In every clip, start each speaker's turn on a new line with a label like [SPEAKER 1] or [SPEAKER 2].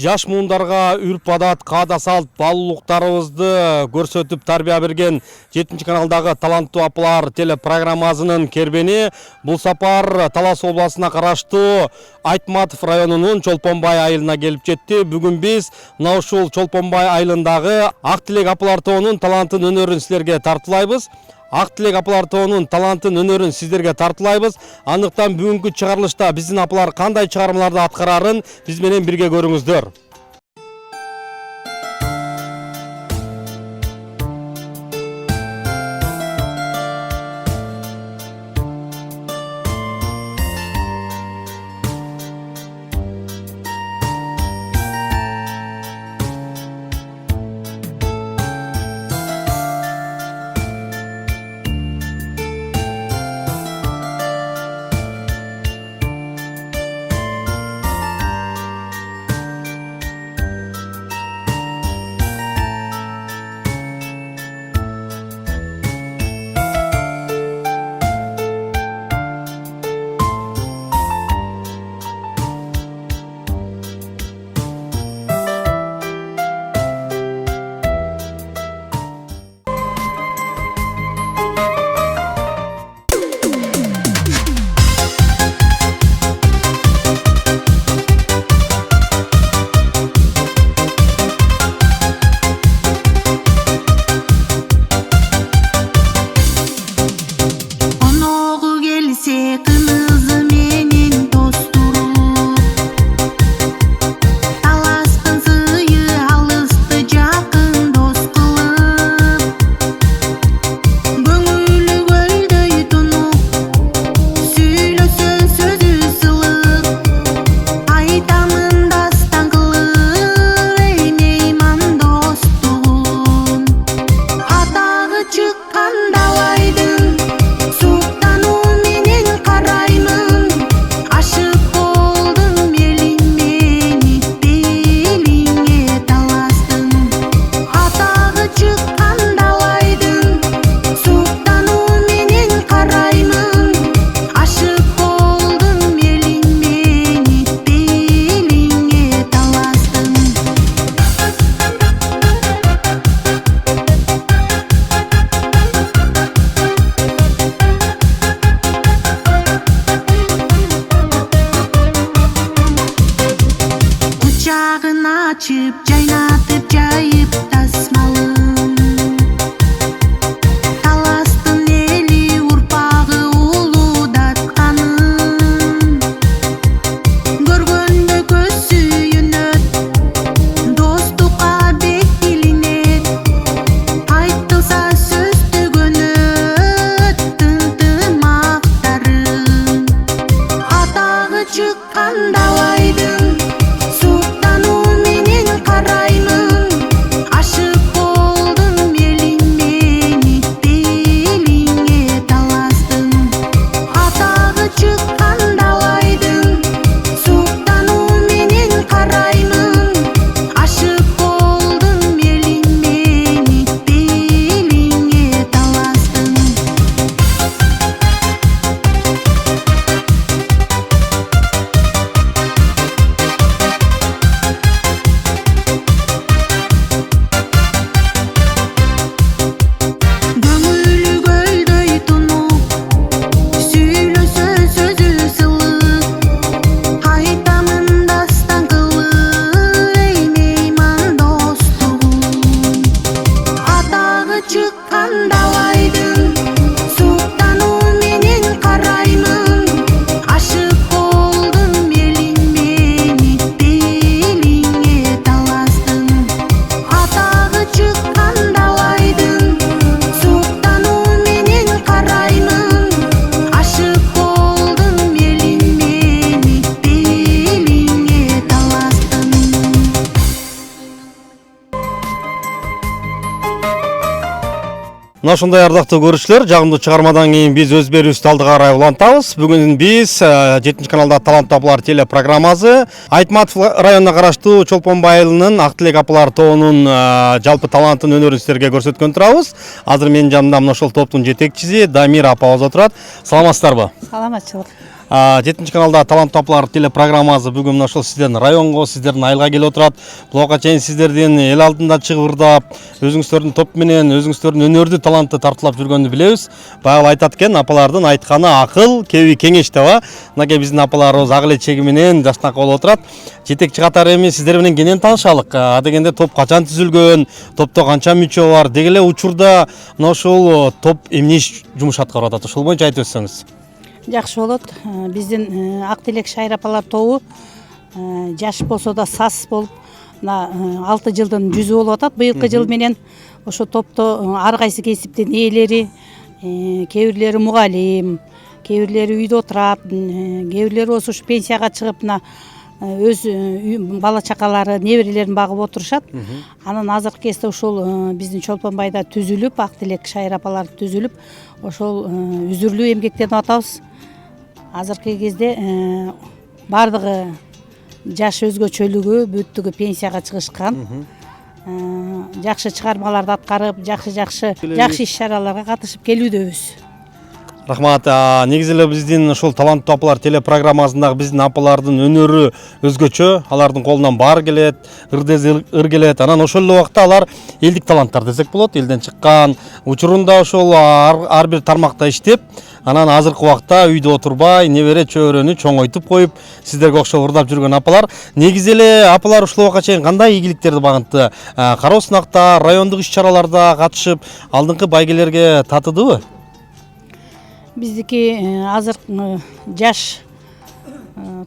[SPEAKER 1] жаш муундарга үрп адат, каада салт, баалуулуктарыбызды көрсөтүп тарбия берген 7 каналдагы таланттуу апалар телепрограммасынын кербени бул сапар Талас областына караштуу Айтматов районунун Чолпонбай айылына келип жетти. Бүгүн биз мына ушул Чолпонбай айылындагы Ак Тилек апалар тобунун талантын өнөрүн силерге тартуулайбыз. Ак Тилек апалар тобунун талантын өнөрүн сиздерге тартуулайбыз. Андыктан бүгүнкү чыгарылышта биздин апалар кандай чыгармаларды аткарарын биз менен бирге көрүңүздөр.
[SPEAKER 2] Açıp caynatıp cayıp tasmalım Talastın eli urpağı uludatkanım Görgöndө көз сүйүнөт достукка бек илинет айтылса сөз төгөнөт тынтымактарын атагы чыккан далайдын
[SPEAKER 1] Мына ушундай ардактуу көрүүчүлөр, жагымдуу чыгармадан кийин биз өз берүүбүздү алдыга карай улантабыз. Бүгүн биз 7 каналда таланттуу апалар телепрограммасы Айтматов районуна караштуу Чолпонбай айылынын Ак Тилек апалар тобунун жалпы талантын өнөрүн силерге көрсөткөн турабыз. Азыр менин жанымда мына ошол топтун жетекчиси Дамира апабыз отурат. Саламатсыздарбы?
[SPEAKER 3] Саламатчылык.
[SPEAKER 1] 7 каналда таланттуу апалар телепрограммасы бүгүн ошол сиздердин районго, сиздердин айылга келип отурат. Буга чейин сиздердин эл алдында чыгып ырдап, өзүңүздөрдүн топ менен өзүңүздөрдүн өнөрдү талантты тартуулап жүргөнү билебиз. Баягы айтат экен, апалардын айтканы акыл, кеби кеңеш деп а. Мынакей биздин апаларыбыз ак эле чеги менен жашнака болуп отурат. Жетекчи катары эми сиздер менен кенен таанышалык. Дегенде топ качан түзүлгөн, топто канча мүчө бар, деги эле учурда мына ушул топ эмне жумуш аткарып атат? Ошол боюнча айтып өтсөңүз.
[SPEAKER 3] Жакшы болот. Биздин Ак Телек шайыр апалар тобу жаш болсо да сас болуп, мына 6 жылдын жүзү болуп атат. Быйылкы жыл менен ошо топто ар кайсы кесиптин ээлери, кээ бирлери мугалим, кээ бирлери үйдө отурат, кээ бирлери болсо ушу пенсияга чыгып мына өз бала чакалары, неберелерин багып отурушат. Анан азыркы кезде ушул биздин Чолпонбайда түзүлүп, Ак Телек шайыр апалар түзүлүп, ошол үзүрлүү эмгектенип атабыз. Азыркы кезде бардыгы жаш өзгөчөлүгү, бүттүгү пенсияга чыгышкан. Жакшы чыгармаларды аткарып, жакшы иш-чараларга катышып келүүдөбүз.
[SPEAKER 1] Рахмат. Негизи эле биздин ошол таланттуу апалар телепрограммасындагы биздин апалардын өнөрү өзгөчө. Алардын колунан баар келет, ыр келет. Анан ошол эле убакта алар элдик таланттар десек болот. Элден чыккан учурунда ошол ар бир тармакта иштеп, анан азыркы убакта үйдө отурбай, небере чөбөрөнү чоңойтуп коюп, сиздерге окшоп ырдап жүргөн апалар. Негизи эле апалар ушул убакка чейин кандай ийгиликтерди багынтты? Кароо сынакта, райондук иш-чараларда катышып, алдыңкы байгелерге татыдыбы?
[SPEAKER 3] Биздики азыр жаш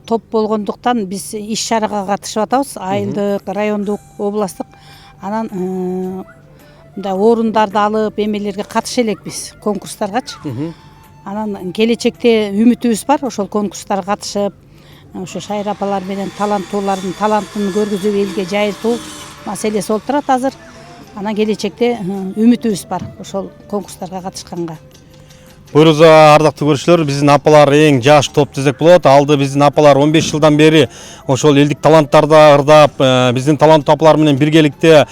[SPEAKER 3] топ болгондуктан биз иш-чарага катышып атабыз. Айылдык, райондук, областтык. Анан мындай орундарды алып, эмелерге катыша элекпиз, конкурстаргачы. Анан келечекте үмүтүбүз бар, ошол конкурстарга катышып, ошо шайыр апалар менен таланттуулардын талантын көргүзүп элге жайылтуу маселеси болуп турат азыр. Анан келечекте үмүтүбүз бар ошол конкурстарга катышканга.
[SPEAKER 1] Буйруза, ардактуу көрүүчүлөр, биздин апалар эң жаш топ десек болот. Алды биздин апалар 15 жылдан бери ошол элдик таланттарда ырдап, биздин таланттуу апалар менен биргеликте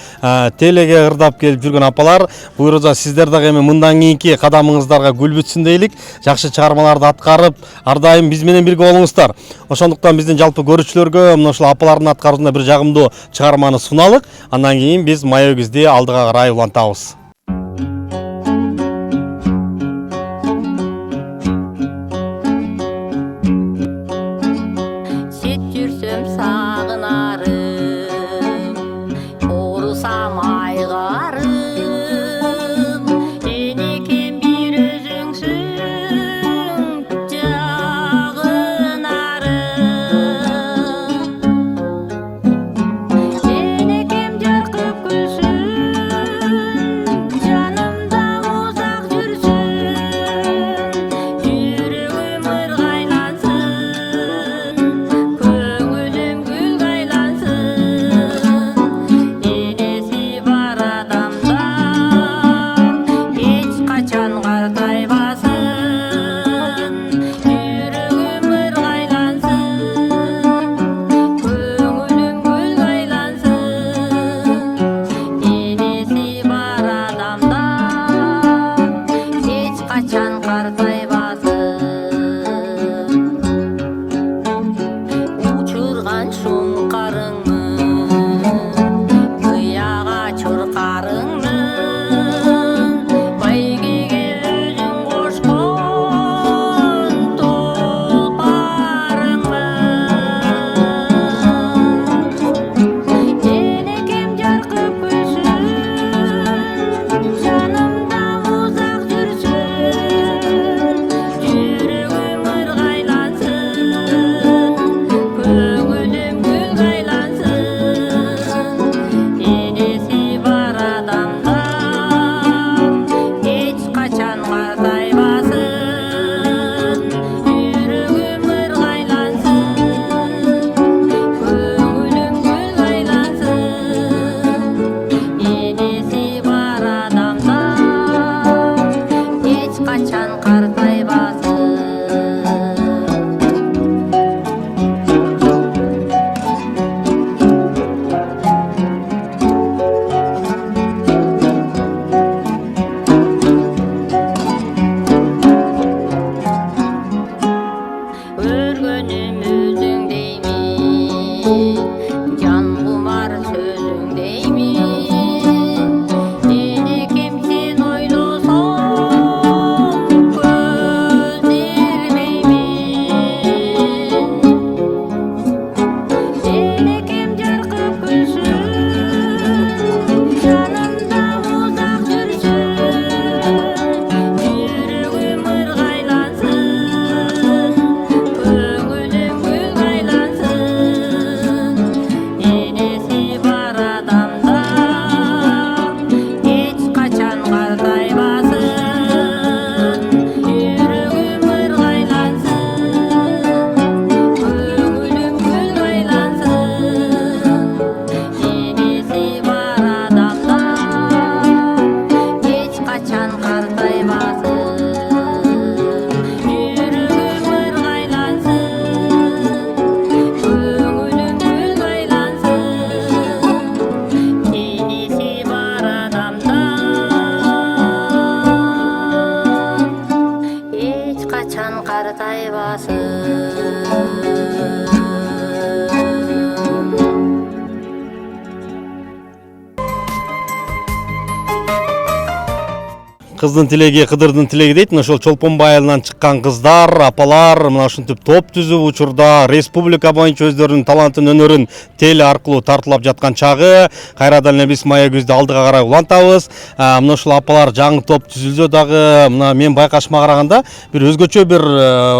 [SPEAKER 1] телеге ырдап келип жүргөн апалар. Буйруза, сиздер дагы эми мындан кийинки кадамыңыздарга гүл бүтсүн дейлик. Жакшы чыгармаларды аткарып, ар дайым биз менен бирге болуңуздар. Ошондуктан биздин жалпы көрүүчүлөргө мына ушул апалардын аткаруусунда бир жагымдуу чыгарманы суналык. Андан кийин биз маегибизди алдыга карай улантабыз.
[SPEAKER 4] качан картайбасын.
[SPEAKER 1] Кыздын тилеги кыдырдын тилеги дейт. Мына ошол Чолпон айылынан чыккан кыздар, апалар мына ушинтип топ түзүп учурда республика боюнча өздөрүнүн талантын, өнөрүн теле аркылуу тартуулап жаткан чагы. Кайрадан эле биз Мая Күздү алдыга карай улантабыз. Мына ушул апалар жаңы топ түзүлсө дагы мына мен байкашыма караганда бир өзгөчө бир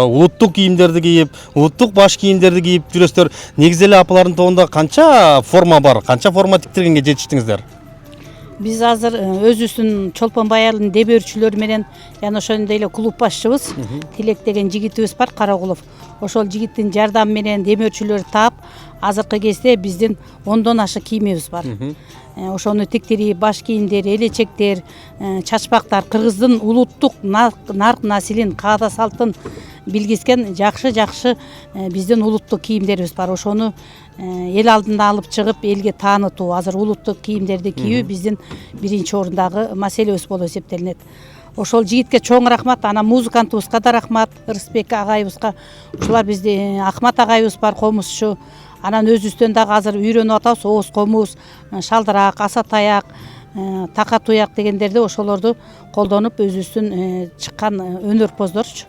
[SPEAKER 1] улуттук кийимдерди кийип, улуттук баш кийимдерди кийип жүрөсүздөр. Негизи эле апалардын тобунда канча форма бар? Канча форма тиктиргенге жетиштиңиздер?
[SPEAKER 3] Биз азыр өзүбүздүн Чолпон айылынын дебөрчүлөрү менен жана ошондой эле клуб башчыбыз Тилек деген жигитибиз бар, Карагулов. Ошол жигиттин жардамы менен демөөрчүлөр таап, азыркы кезде биздин 10дон ашык кийимибиз бар. Ошону тиктирип, баш кийимдер, элечектер, чачпактар, кыргыздын улуттук нарк насилин, каада салтын билгискен жакшы биздин улуттук кийимдерибиз бар. Ошону эл алдына алып чыгып, элге таанытуу, азыр улуттук кийимдерди кийүү биздин биринчи орундагы маселебиз болуп эсептелинет. Ошол жигитке чоң рахмат, анан музыкантыбызга да рахмат, Ырысбек агайыбызга. Ушулар бизде Ахмат агайыбыз бар, комузчу. Анан өзүбүздөн дагы азыр үйрөнүп атабыз, ооз комуз, шалдырак, аса таяк, така туяк дегендерди ошолорду колдонуп өзүбүздүн чыккан өнөрпоздорчу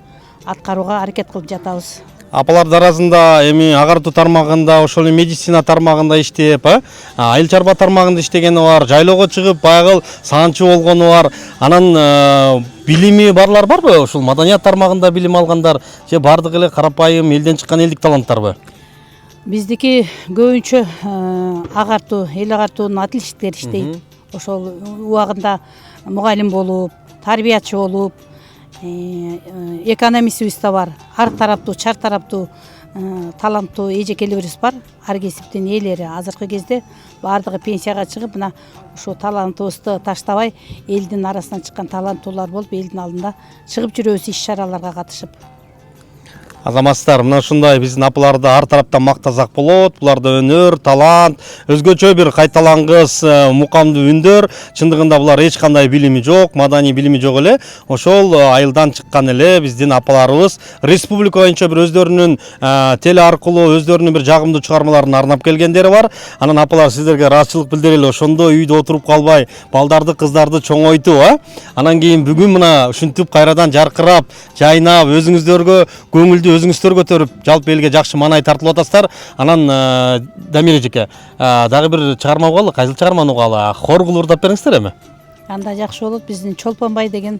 [SPEAKER 3] аткарууга аракет кылып жатабыз.
[SPEAKER 1] Апалар арасында эми агартуу тармагында, ошол медицина тармагында иштеп, айыл чарба тармагында иштегени бар, жайлоого чыгып баягы саанчы болгону бар. Анан билими барлар барбы? Ушул маданият тармагында билим алгандар же бардык эле карапайым элден чыккан элдик таланттарбы?
[SPEAKER 3] Биздики көбүнчө агартуу, эл агартуунун отличниктери иштейт. Ошол убагында мугалим болуп, тарбиячы болуп, экономистибиз да бар. Ар тараптуу, чар тараптуу таланттуу эжекелерибиз бар. Ар кесиптин ээлери азыркы кезде бардыгы пенсияга чыгып, мына ушул талантыбызды таштабай, элдин арасынан чыккан таланттуулар болуп, элдин алдында чыгып жүрөбүз иш-чараларга катышып.
[SPEAKER 1] Азаматстар, мына ушундай биздин апаларды ар тараптан мактасак болот. Буларда өнөр, талант, өзгөчө бир кайталангыс, мукамдуу үндөр. Чындыгында булар эч кандай билими жок, маданий билими жок эле. Ошол айылдан чыккан эле биздин апаларыбыз республика боюнча бир өздөрүнүн теле аркылуу өздөрүнүн бир жагымдуу чыгармаларын арнап келгендери бар. Анан апалар сиздерге ыраазычылык билдирели, ошондо үйдө отуруп калбай, балдарды, кыздарды чоңойтуп, анан кийин бүгүн мына ушинтип кайрадан жаркырап, жайнап, өзүңүздөргө көңүлдү өзүңүздөр көтөрүп, жалпы элге жакшы маанай тартылып атасыздар. Анан Дамир эжеке, дагы бир чыгарма угалы, кайсыл чыгарманы угалы? Хор кылып ырдап бериңиздер эми.
[SPEAKER 3] Анда жакшы болот. Биздин Чолпонбай деген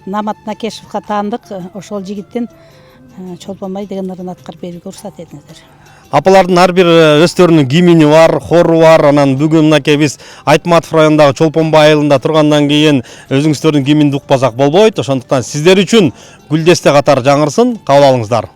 [SPEAKER 3] Намат Накешевка таандык, ошол жигиттин Чолпонбай деген ырын аткарып берүүгө уруксат этиңиздер.
[SPEAKER 1] Апалардын ар бир өздөрүнүн гимини бар, хору бар. Анан бүгүн мынакей биз Айтматов районундагы Чолпонбай айылында тургандан кийин өзүңүздөрдүн гиминди укпасак болбойт. Ошондуктан сиздер үчүн Гүлдесте катары жаңырсын, кабыл алыңыздар.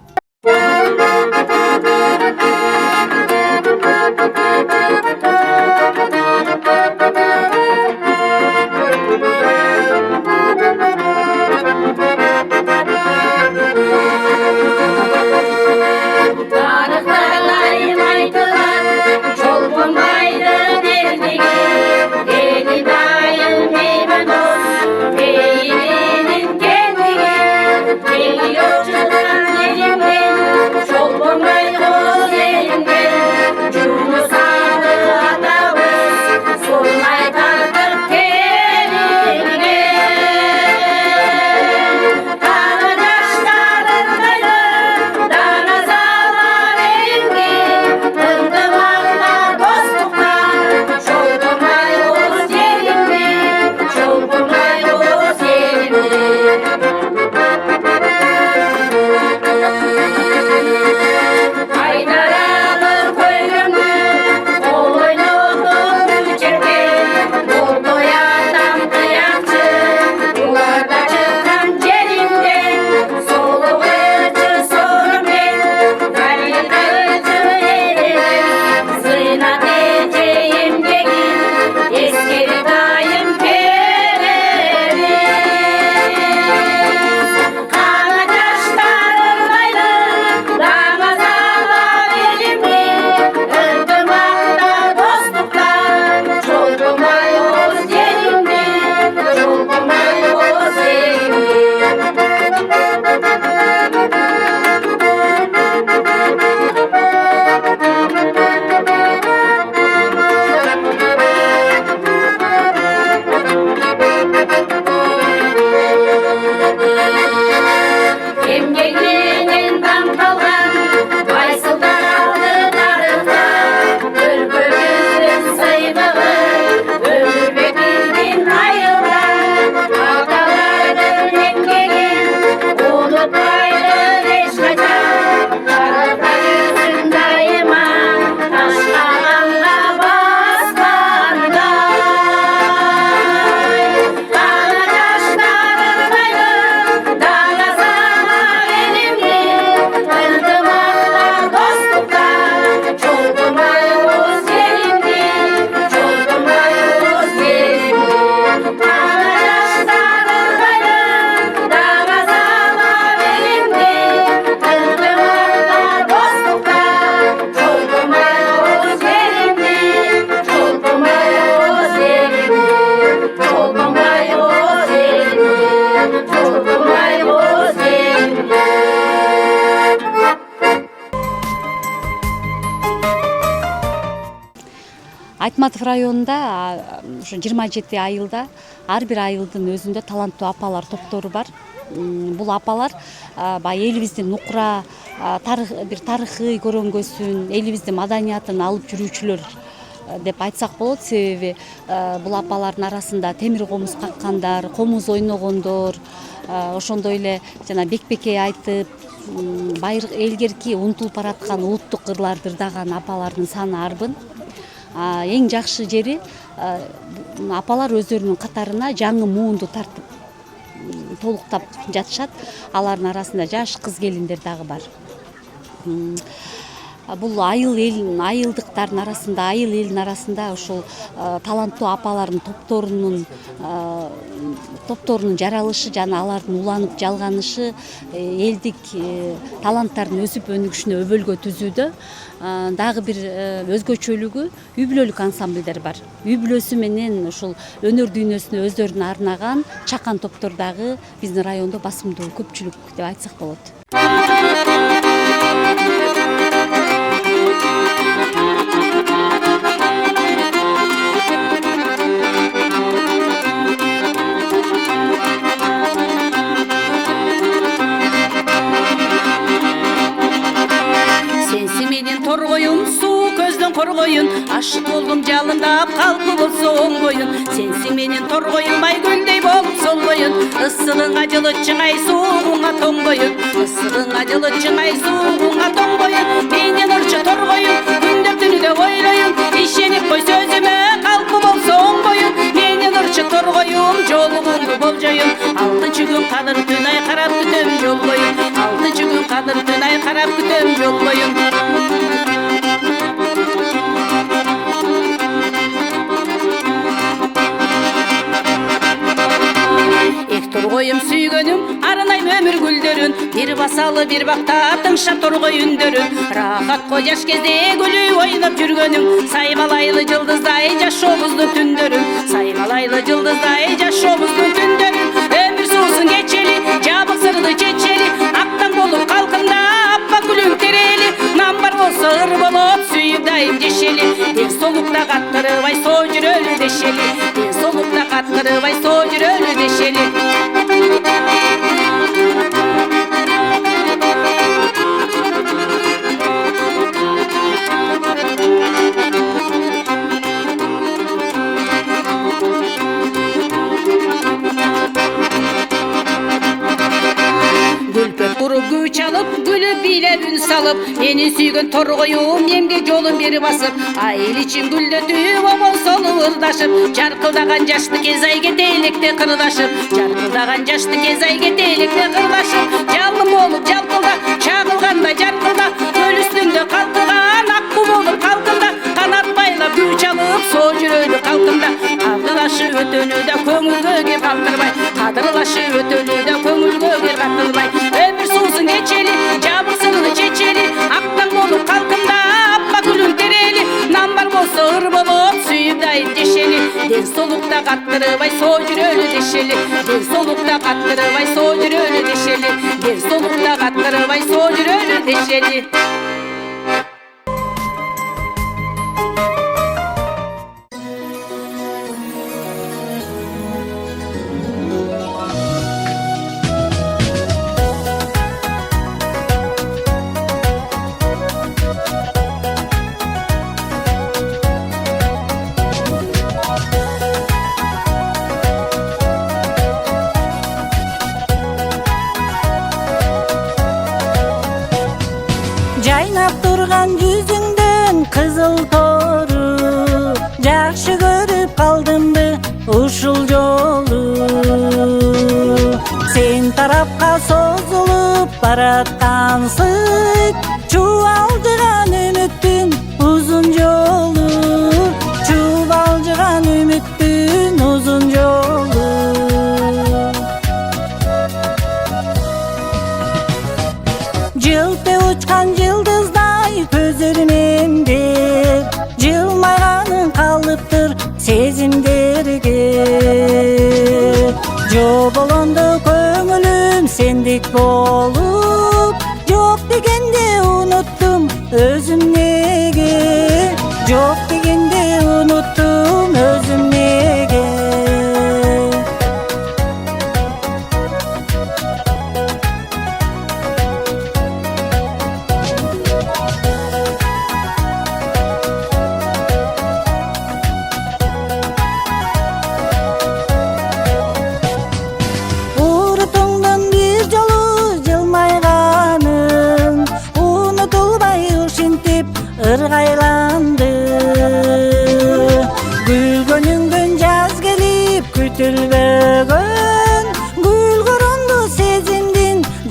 [SPEAKER 5] Айтматов районунда ушу 27 айылда ар бир айылдын өзүндө таланттуу апалар топтору бар. Бул апалар баягы элибиздин нукура бир тарыхый көрөнгөсүн, элибиздин маданиятын алып жүрүүчүлөр деп айтсак болот. Себеби бул апалардын арасында темир комуз каккандар, комуз ойногондор, ошондой эле жана бекбекей айтып, байыркы элгерки унутулуп бараткан улуттук кырларды ырдаган апалардын саны арбын. Эң жакшы жери апалар өздөрүнүн катарына жаңы муунду тартып толуктап жатышат. Алардын арасында жаш кыз келиндер дагы бар. Бул айылдыктардын арасында, айыл элдин арасында ушул таланттуу апалардын топторунун жаралышы жана алардын уланып жалганышы элдик таланттардын өсүп өнүгүшүнө өбөлгө түзүүдө. Дагы бир өзгөчөлүгү үй бүлөлүк ансамбльдер бар. Үй бүлөсү менен ушул өнөр дүйнөсүнө өздөрүнө арнаган чакан топтор дагы биздин райондо басымдуу көпчүлүк деп айтсак болот.
[SPEAKER 6] Торгоюн суу көздөн коргоюн, ашык болдум жалындап калпы болсо оң боюн. Сенсиң менен торгоюнбай гүлдөй болуп солгоюн, ысыгыңа жылытчыңай суугуңа тоңгоюн, ысыгыңа жылытчыңай суугуңа тоңгоюн. Менен ырчы торгоюн, күндөп түнүдө ойлоюн, ишенип кой сөзүмө калпы болсо оң боюн. Менен ырчы торгоюн, жолугуңду болжоюн, алтынчы күн кадыр түн ай карап күтөм жол боюн, алтынчы күн кадыр түн ай карап күтөм жол боюн. Торгоюм сүйгөнүм, арынайм өмүр гүлдөрүн, бир басалы бир бакта тыңшап торгой үндөрүн. Рахат ко жаш кезде күлүп ойноп жүргөнүм, саймалайлы жылдыздай жашообуздун түндөрүн, саймалайлы жылдыздай жашообуздун түндөрүн. Өмүр суусун кечели, жабык сырды чечели, актан болуп калкында аппак күлүң терели. Нам бар болсо ыр болуп сүйүп дайым жешели, ден солукта каткырыбай соо жүрөлү дешели, ден солукта каткырыбай соо жүрөлү дешели. Gül çalıp, gülüp bile ün salıp, beni süygün torgoyum, emge jolun beri basıp, ayıl için güldötüp, omon solu ırdaşıp, jarkıldagan jaşlı kezay ketelikte kırdaşıp, jarkıldagan jaşlı kezay ketelikte kırdaşıp, jalım olup jalkılda, çağılganda jarkılda, göl üstünde kalkılan, akku olup kalkında, kanat baylap gül çalıp, soo жүрөлү kalkında, kadırlaşı ötönü de köngülgöge kalkırbay, kadırlaşı ötönü de köngülgöge kalkırbay. Ömür suusun geçeli, jabık sırlı çeçeli, aktan bolup kalkında, appa gülün tereli, nam bar bolso ır bolup sүйүп дайым жешели, ден солукта каттырбай соо жүрөлү дешели, ден солукта каттырбай соо жүрөлү дешели, ден солукта каттырбай соо жүрөлү дешели.
[SPEAKER 2] Жайнап турган жүзүңдөн кызыл тору, жакшы көрүп калдымбы ушул жолу. Сен тарапка созулуп бараткансың, чубалжыган үмүттүн узун жолу, чубалжыган үмүттүн узун жолу. Жылпы учкан жылдыздай көзөрүмөн деп, жылмайганын калыптыр сезимдерге. Жоболондо көңүлүм сендик болуп, жок дегенде уnuттум өзүм неге, жок дегенде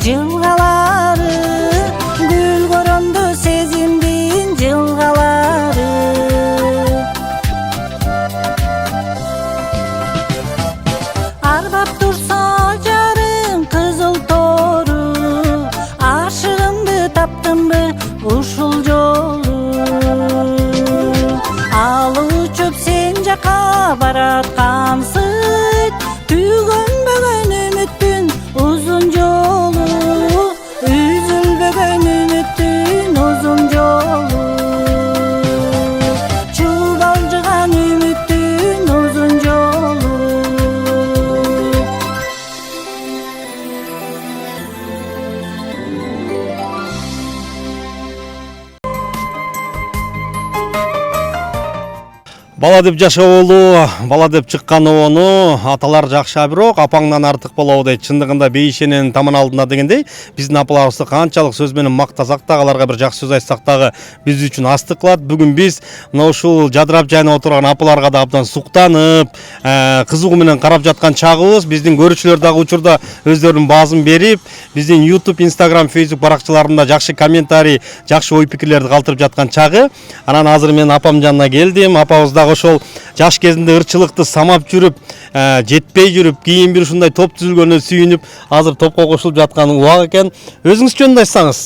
[SPEAKER 2] жылгалары, гүл көрөндү сезимдин жылгалары. Арбап турса жарым кызыл тору, ашыгымды таптымбы ушул жолу. Ал учуп сен жака бараткансың, түгөнбөгөн үмүттүн узун жолу, үзүлбөгөн үмүттүн узун жолу, чубалжыган үмүттүн узун жолу.
[SPEAKER 1] Бала деп жашоолу, бала деп чыккан обону аталар жакшы, бирок апаңдан артык болобу дейт. Чындыгында бейишенин таман алдында дегендей, биздин апаларыбызды канчалык сөз менен мактасак дагы, аларга бир жакшы сөз айтсак дагы биз үчүн астык кылат. Бүгүн биз мына ушул жадырап жайнап отурган апаларга да абдан суктанып, кызыгуу менен карап жаткан чагыбыз. Биздин көрүүчүлөр дагы учурда өздөрүнүн баазын берип, биздин YouTube, Instagram, Facebook баракчаларында жакшы комментарий, жакшы ой пикирлерди калтырып жаткан чагы. Анан азыр мен апам жанына келдим. Апабыз дагы ошол жаш кезинде ырчылыкты самап жүрүп, жетпей жүрүп, кийин бир ушундай топ түзүлгөнүнө сүйүнүп, азыр топко кошулуп жаткан убак экен. Өзүңүз жөнүндө айтсаңыз,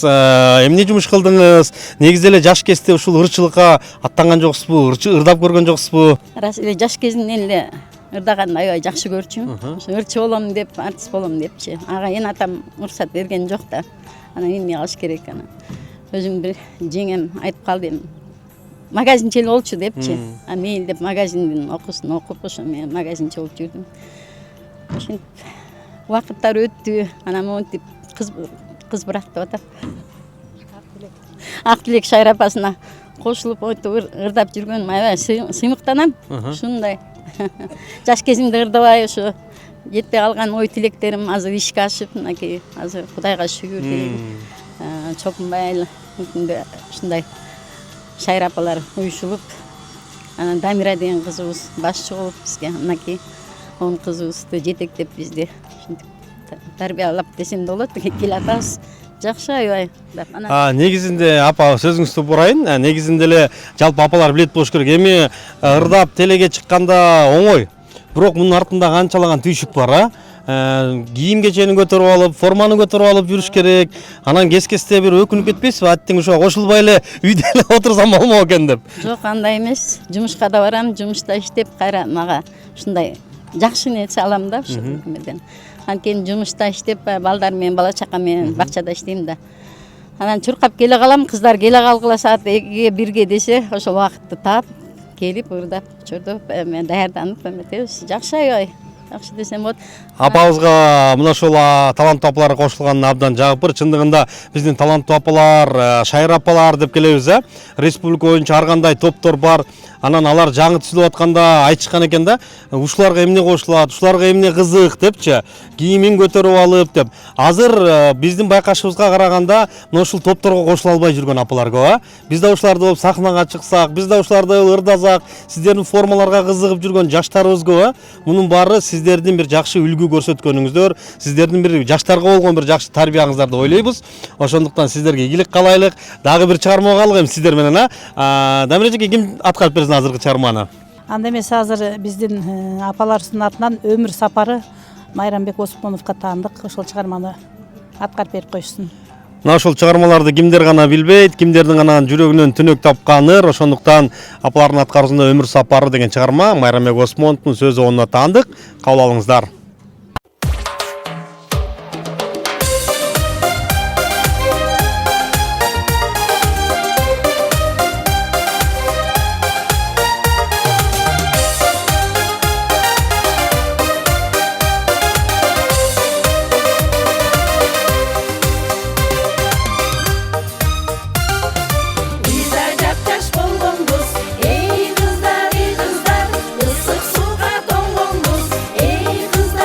[SPEAKER 1] эмне жумуш кылдыңыз? Негизи эле жаш кезде ушул ырчылыкка аттанган жоксузбу? Ырдап көргөн жоксузбу?
[SPEAKER 7] Рас эле жаш кезинен эле ырдаганды аябай жакшы көрчүмүн. Ошо ырчы болом деп, артист болом депчи. Ага эн атам уруксат берген жок да. Анан эмне кылыш керек анан. Өзүм бир жеңем айтып калды эми. Магазинчи болчу депчи. А мейли деп магазиндин окуусун окуп, ошо мен магазинчи болуп жүрдүм. Ошентип убакыттар өттү. Анан монтип кыз бырак деп атап. Ак Тилек шайрапасына кошулуп ырдап жүргөнүм аябай сыймыктанам. Ушундай. Жаш кезимде ырдабай ошо жетпей калган ой тилектерим азыр ишке ашып, мынакей азыр Кудайга шүгүр дейм. Чокунбай эле ушундай шайрапалар уюшулуп, анан Дамира деген кызыбыз башчы болуп бизге, мынакей 10 кызыбызды жетектеп бизди тарбиялап десем да болот, келатабыз. Жакшы аябай деп.
[SPEAKER 1] Негизинде апа сөзүңүздү бурайын. Негизинде эле жалпы апалар билет болуш керек. Эми ырдап телеге чыкканда оңой. Бирок мунун артында канчалаган түйшүк бар, кийим кечени көтөрүп алып, форманы көтөрүп алып жүрүш керек. Анан кес-кесте бир өкүнүп кетпейсизби? Аттең ошо кошулбай эле үйдө эле отурсам болмок экен деп.
[SPEAKER 7] Жок, андай эмес. Жумушка да барам, жумушта иштеп, кайра мага ушундай жакшы нерсе алам да ушул меден. Анткени жумушта иштеп, балдар менен, бала чака менен бакчада иштейм да. Анан чуркап келе калам, кыздар келе калгыла саат 2-ге 1-ге десе, ошол убакытты таап, келип ырдап, чурдуп, мен даярданып эметебиз. Жакшы аябай. Жакшы десем болот.
[SPEAKER 1] Апабызга мына ушул таланттуу апалар кошулганына абдан жагып, чындыгында биздин таланттуу апалар, шайыр апалар деп келебиз, республика боюнча ар кандай топтор бар. Анан алар жаңы түзүлүп атканда айтышкан экен да, ушуларга эмне кошулат, ушуларга эмне кызык депчи, кийимин көтөрүп алып деп. Азыр биздин байкашыбызга караганда мына ушул топторго кошула албай жүргөн апалар көп, Биз да ушуларды болуп сахнага чыксак, биз да ушуларды ырдасак, сиздердин формаларга кызыгып жүргөн жаштарыбыз көп. Мунун баары сиздердин бир жакшы үлгү көрсөткөнүңүздөр, сиздердин бир жаштарга болгон бир жакшы тарбияңыздар деп ойлойбуз. Ошондуктан сиздерге ийгилик каалайлык. Дагы бир чыгармага калгым сиздер менен, Дамира эже ким аткарып берсин азыркы чыгарманы?
[SPEAKER 3] Анда эмес, азыр биздин апаларыбыздын атынан өмүр сапары Майрамбек Осмоновго таандык. Ошол чыгарманы аткарып берип коюшсун.
[SPEAKER 1] Мына ушул чыгармаларды кимдер гана билбейт, кимдердин гана жүрөгүнөн түнөк тапканыр. Ошондуктан апалардын аткаруусунда өмүр сапары деген чыгарма Майрамбек Осмоновдун сөзү онуна таандык. Кабыл алыңыздар.
[SPEAKER 8] Ey kızlar, ısık suga toңгонбуз. Ey kızlar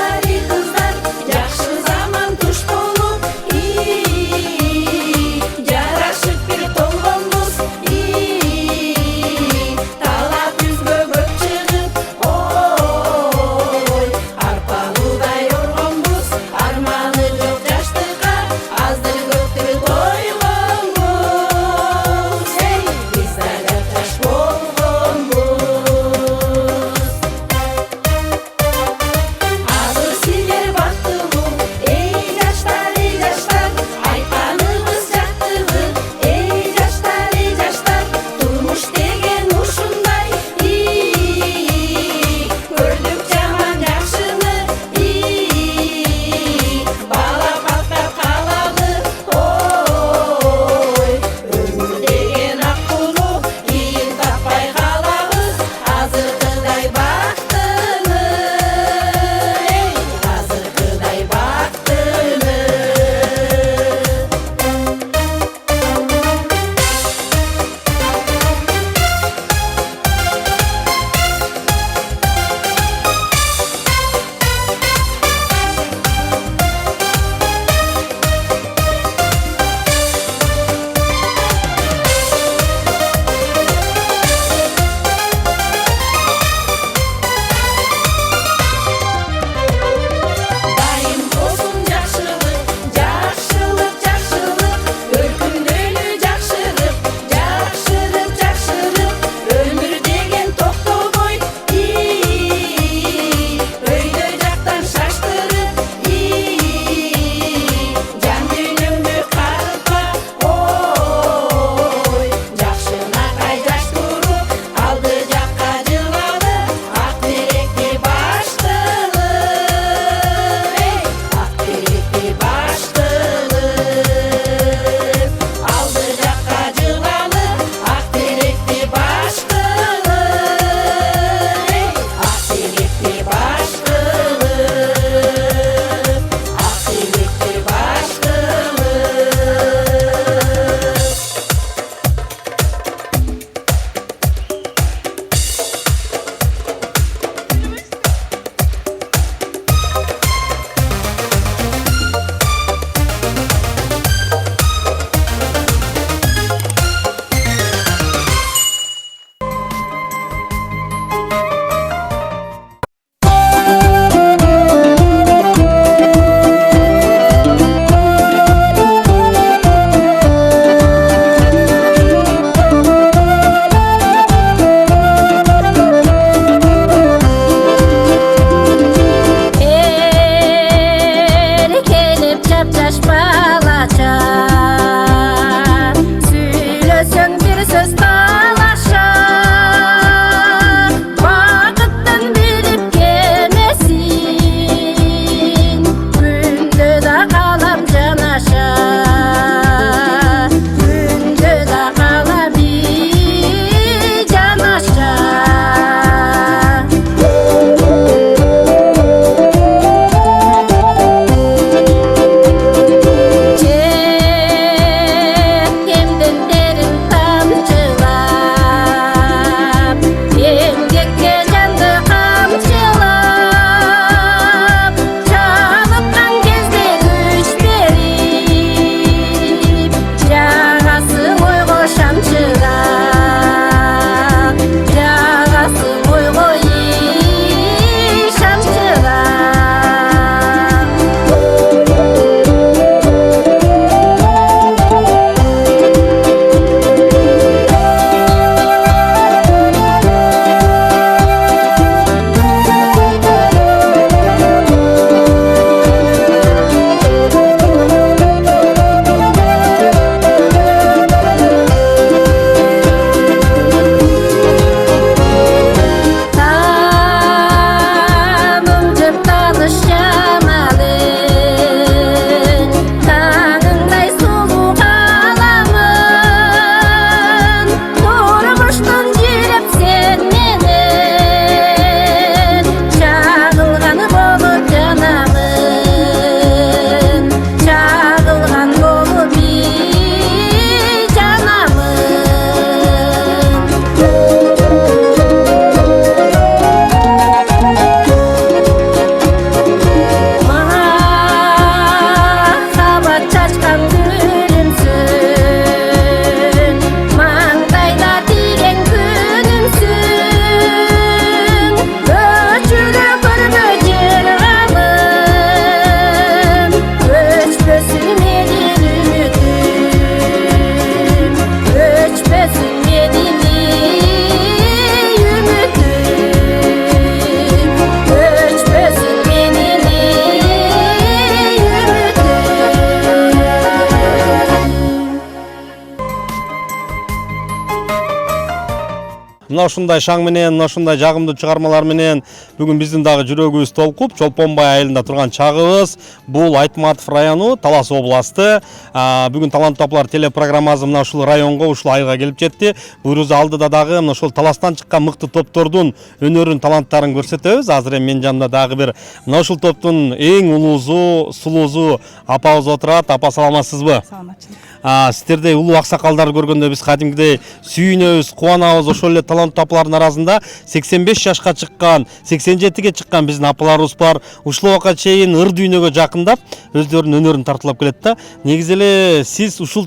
[SPEAKER 1] Мына ушундай шаң менен, мына ушундай жагымдуу чыгармалар менен бүгүн биздин дагы жүрөгүбүз толкуп, Чолпонбай айылында турган чагыбыз. Бул Айтматов району, Талас областы. Бүгүн таланттуу апалар телепрограммасы мына ушул районго, ушул айылга келип жетти. Буйруза алдыда дагы мына ушул Таластан чыккан мыкты топтордун өнөрүн, таланттарын көрсөтөбүз. Азыр эми менин жанымда дагы бир мына ушул топтун эң улуусу, сулуусу апабыз отурат. Апа, саламатсызбы?
[SPEAKER 3] Саламатчылык.
[SPEAKER 1] Сиздердей улуу аксакалдарды көргөндө биз кадимгидей сүйүнөбүз, кубанабыз. Ошол эле таланттуу апалардын арасында 85 жашка чыккан, 87ге чыккан биздин апаларыбыз бар. Ушул убакка чейин ыр дүйнөгө жакындап, өздөрүнүн өнөрүн тартуулап келет да. Негизи эле сиз ушул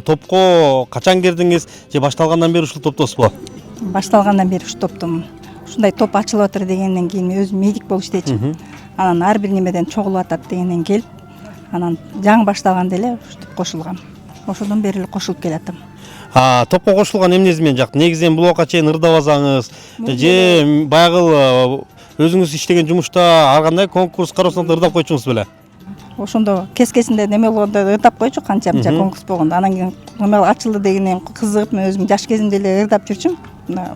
[SPEAKER 1] топко качан кирдиңиз же башталгандан бери ушул топтосузбу?
[SPEAKER 8] Башталгандан бери ушул топтомун. Ушундай топ ачылып атыр дегенден кийин мен өзүм медик болуп иштечимин. Анан ар бир немеден чогулуп атат дегенден келип, анан жаңы башталганда эле ушинтип кошулгам. Ошондон бери эле кошулуп келатам.
[SPEAKER 1] Топко кошулган эмнеси менен жакты? Негизи бул убакка чейин ырдабасаңыз же баягы өзүңүз иштеген жумушта ар кандай конкурс кароосунда ырдап койчуңуз беле?
[SPEAKER 8] Ошондо кескесинде неме болгондо ырдап койчу, канча-канча конкурс болгондо. Анан кийин неме ачылды дегеннен кызыгып мен өзүм жаш кезимде эле ырдап жүрчүм.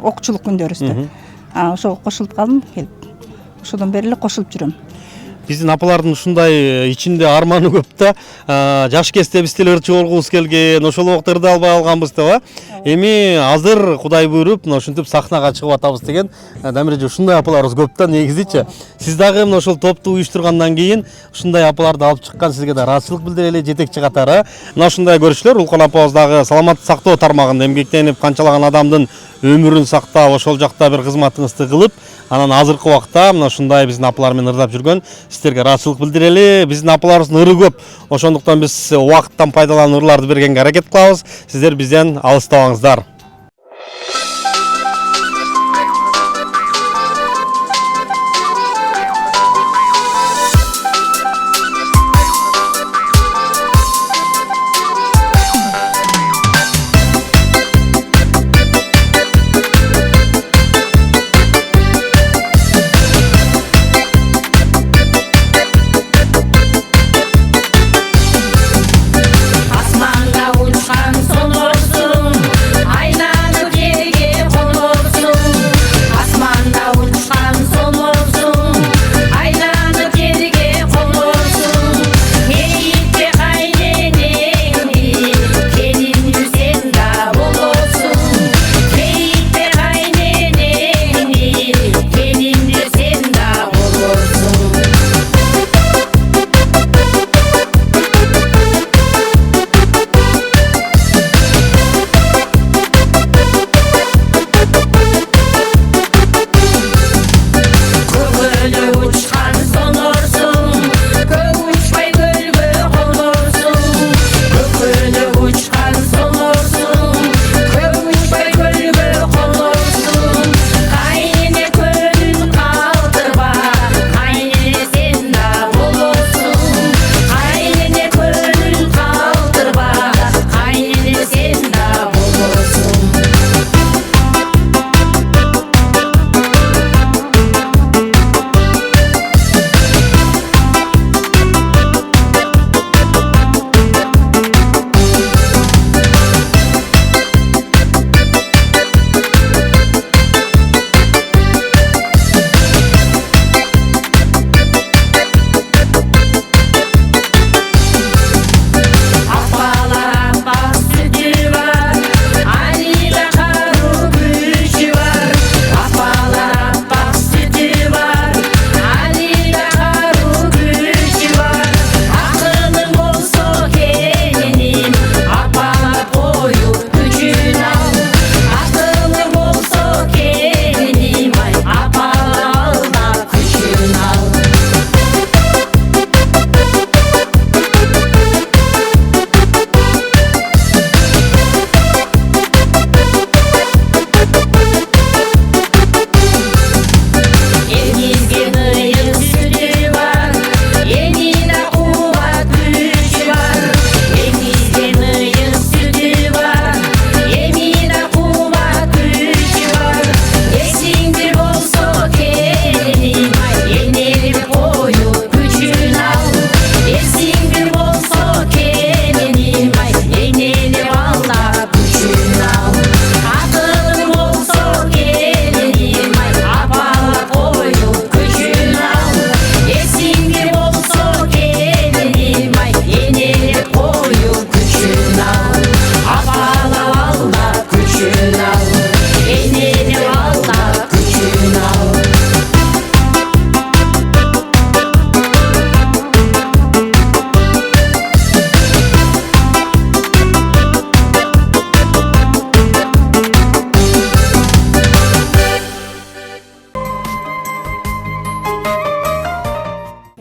[SPEAKER 8] Окуучулук күндөрүбүздө. Ошого кошулуп калдым келип. Ошодон бери эле кошулуп жүрөм.
[SPEAKER 1] Биздин апалардын ушундай ичинде арманы көп да. Жаш кезде биз деле ырчы болгубуз келген, ошол убакта ырдай албай калганбыз деп. Эми азыр Кудай буйруп, мына ушинтип сахнага чыгып атабыз деген дамиреже ушундай апаларыбыз көп да негизичи. Сиз дагы мына ошол топту уюштургандан кийин ушундай апаларды алып чыккан сизге да ыраазычылык билдирели жетекчи катары. Мына ушундай көрүүчүлөр, Улкан апабыз дагы саламаттык сактоо тармагында эмгектенип канчалаган адамдын өмүрүн сактап, ошол жакта бир кызматыңызды кылып, анан азыркы убакта мына ушундай биздин апалар менен ырдап жүргөн сиздерге ыраазычылык билдирели. Биздин апаларыбыздын ыры көп. Ошондуктан биз убакыттан пайдаланып ырларды бергенге аракет кылабыз. Сиздер бизден алыстабаңыздар.
[SPEAKER 6] Asmanga uçkan sonorsun, ay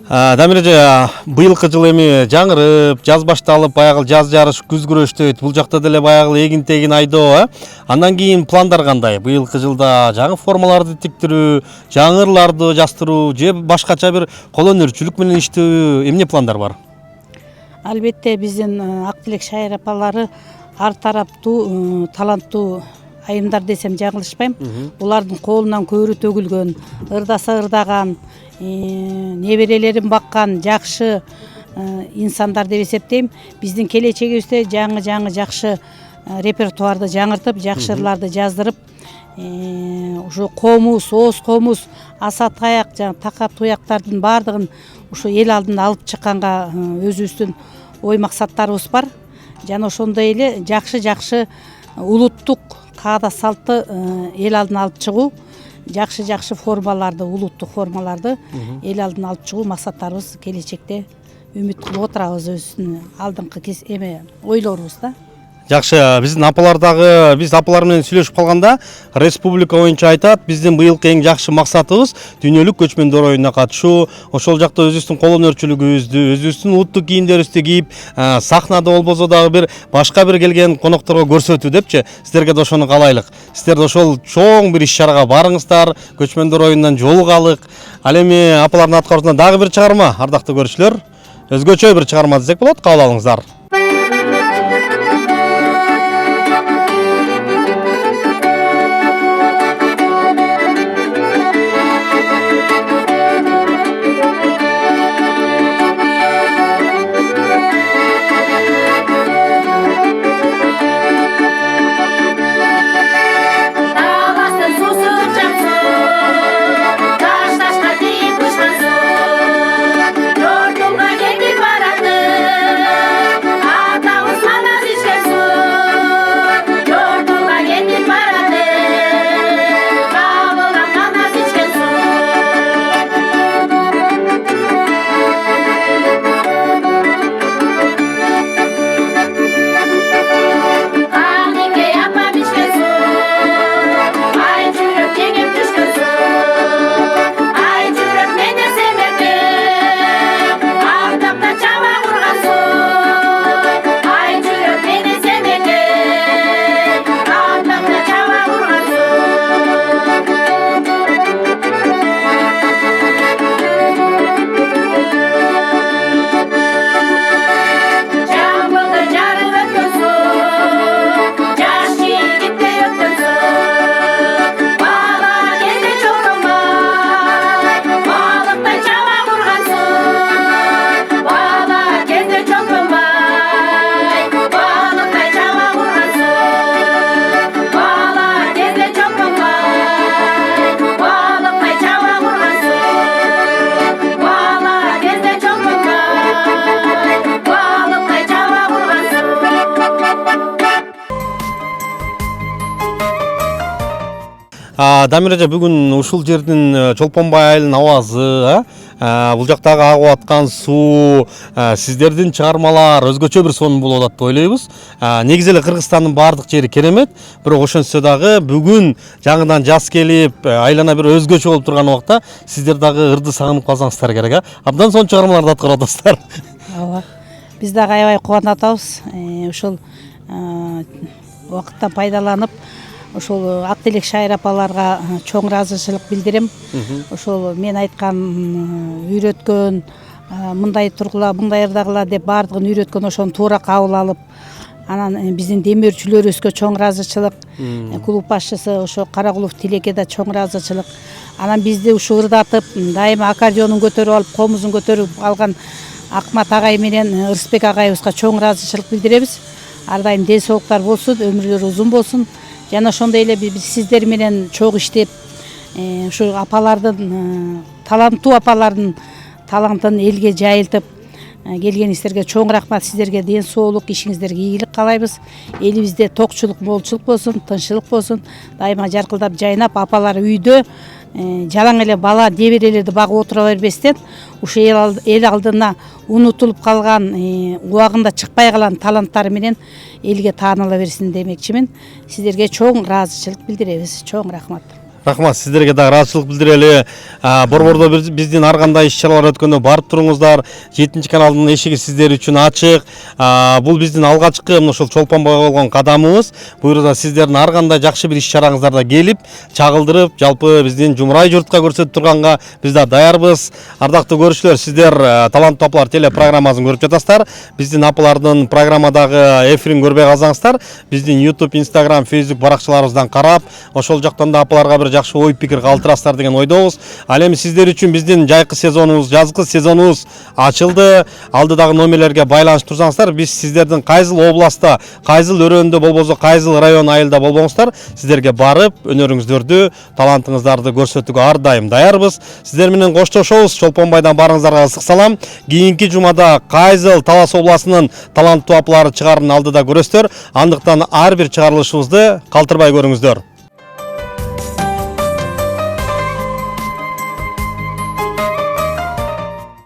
[SPEAKER 1] Дамир эже, быйылкы жыл эми жаңырып, жаз башталып, баягы жаз жарыш, күз күрөштөйт. Бул жакта деле баягы эгин тегин айдоо, Андан кийин пландар кандай? Быйылкы жылда жаңы формаларды тиктирүү, жаңырларды жастыруу, же башкача бир кол өнөрчүлүк менен иштөө, эмне пландар бар?
[SPEAKER 3] Албетте биздин ак тилек шайыр апалары ар тараптуу таланттуу айымдар десем жаңылышпайм. Булардын колунан көөрү төгүлгөн, ырдаса ырдаган, неберелерин баккан жакшы инсандар деп эсептейм. Биздин келечегибизде жаңы жакшы репертуарды жаңыртып, жакшы ырларды жаздырып, ушу комуз, ооз комуз, аса таяк, такап туяктардын баардыгын ушу эл алдына алып чыкканга өзүбүздүн ой максаттарыбыз бар. Жана ошондой эле жакшы улуттук каада салтты эл алдына алып чыгуу, жакшы формаларды, улуттук формаларды эл алдына алып чыгуу максаттарыбыз келечекте үмүт кылып отурабыз өзүбүздүн алдыңкы ойлорубуз да.
[SPEAKER 1] Жакшы, биздин апалар дагы, биз апалар менен сүйлөшүп калганда республика боюнча айтат, биздин быйылкы эң жакшы максатыбыз дүйнөлүк көчмөндөр оюнуна катышуу. Ошол жакта өзүбүздүн кол өнөрчүлүгүбүздү, өзүбүздүн улуттук кийимдерибизди кийип, сахнада болбосо дагы бир башка бир келген конокторго көрсөтүү депчи. Сиздерге да ошону каалайлык. Сиздер да ошол чоң бир иш-чарага барыңыздар, көчмөндөр оюнунан жолугалык. Ал эми апалардын аткаруусунда дагы бир чыгарма, ардактуу көрүүчүлөр. Өзгөчө бир чыгарма десек болот, кабыл алыңыздар. Дамир эже, бүгүн ушул жердин Чолпонбай айылынын абазы, бул жактагы агып аткан суу, сиздердин чыгармалар өзгөчө бир сонун болуп атат деп ойлойбуз. Негизи эле Кыргызстандын баардык жери керемет, бирок ошентсе дагы бүгүн жаңыдан жаз келип, айлана бир өзгөчө болуп турган убакта сиздер дагы ырды сагынып калсаңыздар керек, Абдан сонун чыгармаларды аткарып атасыздар.
[SPEAKER 3] Ооба. Биз дагы аябай кубанып атабыз. Ошол убакыттан пайдаланып, ошол ак тилек шайыр апаларга чоң ыраазычылык билдирем. Ошол мен айткан, үйрөткөн, мындай тургула, мындай ырдагыла деп баардыгын үйрөткөн, ошону туура кабыл алып, анан биздин демөөрчүлөрүбүзгө чоң ыраазычылык, клуб башчысы ошо Каракулов Тилекке да чоң ыраазычылык. Анан бизди ушу ырдатып, дайыма аккордеонун көтөрүп алып, комузун көтөрүп алган Акмат агай менен Ырысбек агайыбызга чоң ыраазычылык билдиребиз. Ар дайым ден соолуктар болсун, өмүрлөрү узун болсун. Жана ошондой эле биз сиздер менен чогуу иштеп, ушу апалардын, таланттуу апалардын талантын элге жайылтып келгениңиздерге чоң рахмат. Сиздерге ден соолук, ишиңиздерге ийгилик каалайбыз. Элибизде токчулук, молчулук болсун, тынччылык болсун. Дайыма жаркылдап жайнап, апалар үйдө жалаң эле бала неберелерди багып отура бербестен, ушу эл алдына унутулуп калган, убагында чыкпай калган таланттары менен элге тааныла берсин демекчимин. Сиздерге чоң ыраазычылык билдиребиз. Чоң рахмат.
[SPEAKER 1] Рахмат, сіздерге да ыраазычылык билдирели. Борбордо биздин ар кандай иш-чаралар өткөндө барып туруңуздар. 7 каналдын эшиги сиздер үчүн ачык. Бул биздин алгачкы ушул чолпонбой болгон кадамыбыз. Буюрса сиздердин ар кандай жакшы бир иш-чараңыздарда келип, чагылдырып, жалпы биздин Жумурай журтка көрсөтүп турганга биз да даярбыз. Ардактуу көрүүчүлөр, сиздер Таланттуу апалар теле программасын көрүп жатасыздар. Биздин апалардын программадагы эфирин көрбөй калсаңыздар, биздин YouTube, Instagram, Facebook баракчаларыбыздан карап, ошол жактан да апаларга бир жакшы ой пикир калтырасыздар деген ойдобуз. Ал эми сиздер үчүн биздин жайкы сезонубуз, жазгы сезонубуз ачылды. Алдыдагы номерлерге байланышып турсаңыздар, биз сиздердин кайсыл областта, кайсыл өрөөндө болбосо кайсыл район айылда болбоңуздар, сиздерге барып өнөрүңүздөрдү, талантыңыздарды көрсөтүүгө ар дайым даярбыз. Сиздер менен коштошобуз. Чолпонбайдан барыңыздарга ысык салам. Кийинки жумада кайсыл Талас областынын таланттуу апалары чыгарын алдыда көрөсүздөр. Андыктан ар бир чыгарылышыбызды калтырбай көрүңүздөр.